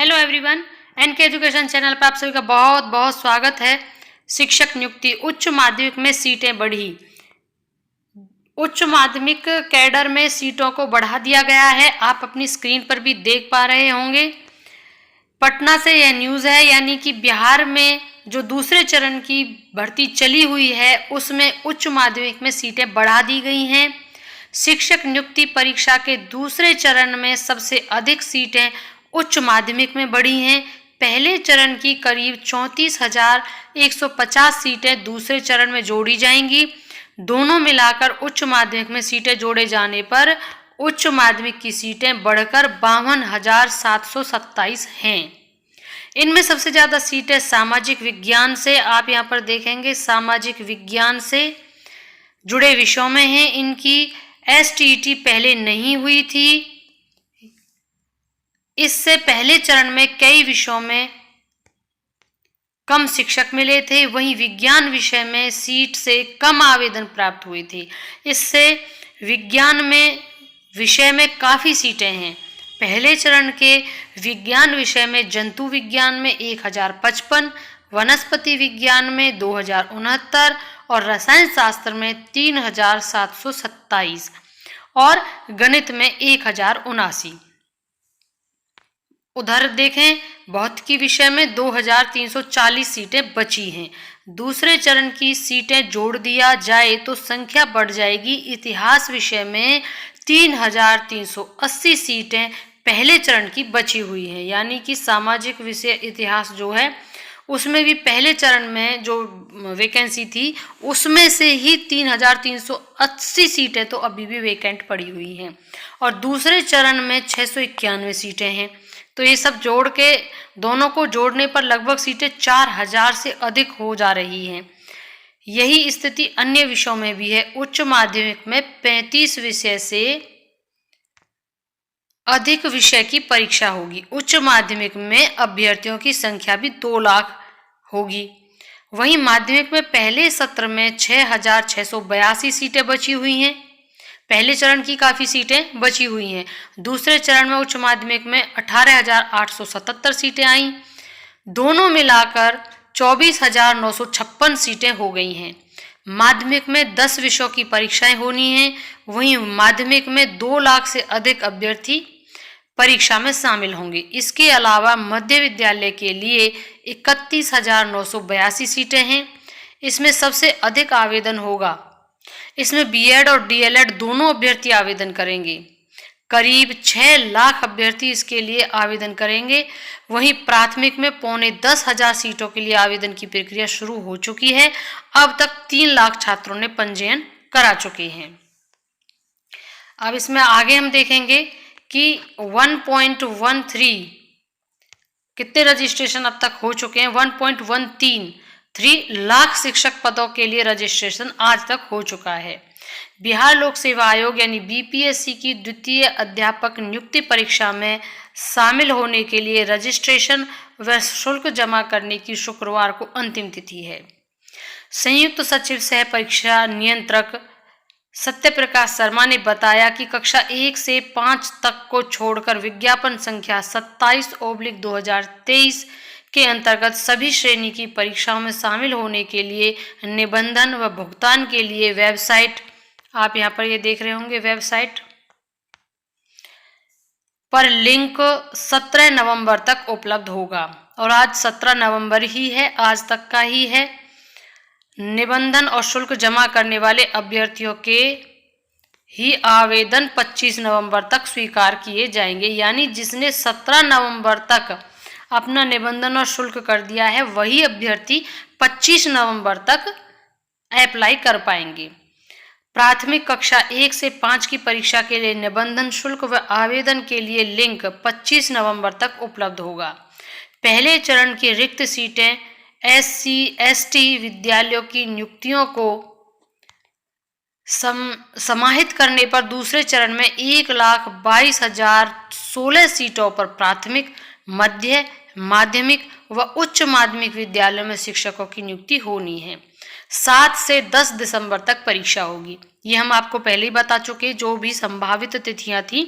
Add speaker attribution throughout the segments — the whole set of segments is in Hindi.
Speaker 1: Hello everyone, NK education channel पर आप सभी का बहुत बहुत स्वागत है। शिक्षक नियुक्ति उच्च माध्यमिक में सीटें बढ़ी। उच्च माध्यमिक कैडर में सीटों को बढ़ा दिया गया है। आप अपनी स्क्रीन पर भी देख पा रहे होंगे। पटना से यह न्यूज़ है, यानी कि बिहार में जो दूसरे चरण की भर्ती चली हुई है उसमें उच्च माध्यमिक में सीटें बढ़ा दी गई हैं। शिक्षक नियुक्ति परीक्षा के दूसरे चरण में सबसे अधिक सीटें उच्च माध्यमिक में बढ़ी हैं। पहले चरण की करीब 34,150 सीटें दूसरे चरण में जोड़ी जाएंगी। दोनों मिलाकर उच्च माध्यमिक में सीटें जोड़े जाने पर उच्च माध्यमिक की सीटें बढ़कर 52,727 हैं। इनमें सबसे ज़्यादा सीटें सामाजिक विज्ञान से, आप यहाँ पर देखेंगे, सामाजिक विज्ञान से जुड़े विषयों में हैं। इनकी STET पहले नहीं हुई थी। इससे पहले चरण में कई विषयों में कम शिक्षक मिले थे, वहीं विज्ञान विषय में सीट से कम आवेदन प्राप्त हुए थे। इससे विज्ञान में विषय में काफ़ी सीटें हैं। पहले चरण के विज्ञान विषय में जंतु विज्ञान में 1055, वनस्पति विज्ञान में 2069 और रसायन शास्त्र में 3727 और गणित में 1079। उधर देखें, भौतिकी विषय में 2340 सीटें बची हैं। दूसरे चरण की सीटें जोड़ दिया जाए तो संख्या बढ़ जाएगी। इतिहास विषय में 3380 सीटें पहले चरण की बची हुई हैं, यानी कि सामाजिक विषय इतिहास जो है उसमें भी पहले चरण में जो वैकेंसी थी उसमें से ही 3380 सीटें तो अभी भी वैकेंट पड़ी हुई हैं और दूसरे चरण में 691 सीटें हैं। तो ये सब जोड़ के दोनों को जोड़ने पर लगभग सीटें 4000 से अधिक हो जा रही हैं। यही स्थिति अन्य विषयों में भी है। उच्च माध्यमिक में 35 विषय से अधिक विषय की परीक्षा होगी। उच्च माध्यमिक में अभ्यर्थियों की संख्या भी 2 लाख होगी। वहीं माध्यमिक में पहले सत्र में 6682 सीटें बची हुई हैं। पहले चरण की काफ़ी सीटें बची हुई हैं। दूसरे चरण में उच्च माध्यमिक में 18,877 सीटें आईं। दोनों मिलाकर 24,956 सीटें हो गई हैं। माध्यमिक में 10 विषयों की परीक्षाएं होनी हैं। वहीं माध्यमिक में 2 लाख से अधिक अभ्यर्थी परीक्षा में शामिल होंगे। इसके अलावा मध्य विद्यालय के लिए 31,982 सीटें हैं। इसमें सबसे अधिक आवेदन होगा। इसमें BEd और DLEd दोनों अभ्यर्थी आवेदन करेंगे। करीब 6 लाख अभ्यर्थी इसके लिए आवेदन करेंगे। वहीं प्राथमिक में 9,10,000 सीटों के लिए आवेदन की प्रक्रिया शुरू हो चुकी है। अब तक 3 लाख छात्रों ने पंजीयन करा चुके हैं। अब इसमें आगे हम देखेंगे कि 1.13 कितने रजिस्ट्रेशन अब तक हो चुके हैं। 1.13 लाख शिक्षक पदों के लिए रजिस्ट्रेशन आज तक हो चुका है। बिहार लोक सेवा आयोग यानी BPSC की द्वितीय अध्यापक नियुक्ति परीक्षा में शामिल होने के लिए रजिस्ट्रेशन व शुल्क जमा करने की शुक्रवार को अंतिम तिथि है। संयुक्त सचिव सह परीक्षा नियंत्रक सत्यप्रकाश शर्मा ने बताया कि कक्षा 1 से 5 तक को छोड़कर विज्ञापन संख्या 27/2023 के अंतर्गत सभी श्रेणी की परीक्षाओं में शामिल होने के लिए निबंधन व भुगतान के लिए वेबसाइट, आप यहाँ पर ये देख रहे होंगे, वेबसाइट पर लिंक 17 नवंबर तक उपलब्ध होगा और आज 17 नवंबर ही है, आज तक का ही है। निबंधन और शुल्क जमा करने वाले अभ्यर्थियों के ही आवेदन 25 नवंबर तक स्वीकार किए जाएंगे, यानी जिसने 17 नवंबर तक अपना निबंधन और शुल्क कर दिया है वही अभ्यर्थी 25 नवंबर तक अप्लाई कर पाएंगे। प्राथमिक कक्षा 1 से 5 की परीक्षा के लिए निबंधन शुल्क व आवेदन के लिए लिंक 25 नवंबर तक उपलब्ध होगा। पहले चरण की रिक्त सीटें SC ST विद्यालयों की नियुक्तियों को समाहित करने पर दूसरे चरण में 1,22,016 सीटों पर प्राथमिक, मध्य, माध्यमिक व उच्च माध्यमिक विद्यालयों में शिक्षकों की नियुक्ति होनी है। 7 से 10 दिसंबर तक परीक्षा होगी। ये हम आपको पहले ही बता चुके, जो भी संभावित तिथियां थी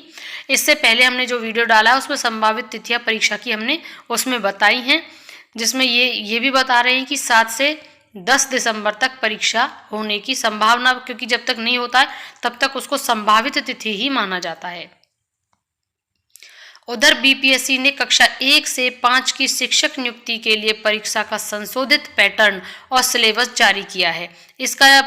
Speaker 1: इससे पहले हमने जो वीडियो डाला है उसमें संभावित तिथियां परीक्षा की हमने उसमें बताई हैं, जिसमें ये भी बता रहे हैं कि 7 से 10 दिसंबर तक परीक्षा होने की संभावना, क्योंकि जब तक नहीं होता है तब तक उसको संभावित तिथि ही माना जाता है। उधर बीपीएससी ने कक्षा 1 से 5 की शिक्षक नियुक्ति के लिए परीक्षा का संशोधित पैटर्न और सिलेबस जारी किया है। इसका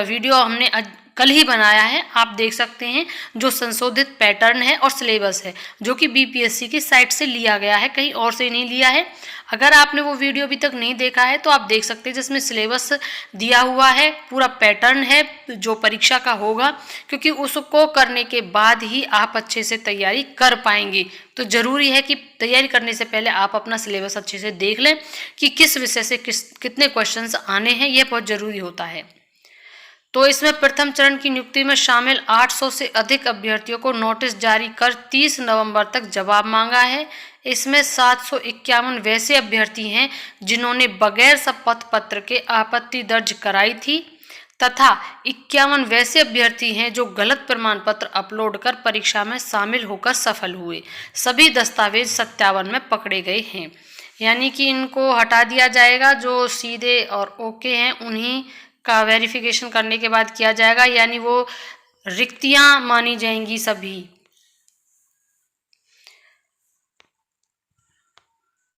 Speaker 1: वीडियो हमने कल ही बनाया है, आप देख सकते हैं। जो संशोधित पैटर्न है और सिलेबस है जो कि बीपीएससी की साइट से लिया गया है, कहीं और से नहीं लिया है। अगर आपने वो वीडियो अभी तक नहीं देखा है तो आप देख सकते हैं, जिसमें सिलेबस दिया हुआ है, पूरा पैटर्न है जो परीक्षा का होगा, क्योंकि उसको करने के बाद ही आप अच्छे से तैयारी कर पाएंगे। तो ज़रूरी है कि तैयारी करने से पहले आप अपना सिलेबस अच्छे से देख लें कि किस विषय से कितने क्वेश्चंस आने हैं, यह बहुत ज़रूरी होता है। तो इसमें प्रथम चरण की नियुक्ति में शामिल 800 से अधिक अभ्यर्थियों को नोटिस जारी कर 30 नवंबर तक जवाब मांगा है। इसमें 751 वैसे अभ्यर्थी हैं जिन्होंने बगैर शपथ पत्र के आपत्ति दर्ज कराई थी, तथा 51 वैसे अभ्यर्थी हैं जो गलत प्रमाण पत्र अपलोड कर परीक्षा में शामिल होकर सफल हुए। सभी दस्तावेज सत्यापन में पकड़े गए हैं, यानी कि इनको हटा दिया जाएगा। जो सीधे और ओके हैं उन्हीं का वेरिफिकेशन करने के बाद किया जाएगा, यानी वो रिक्तियां मानी जाएंगी सभी।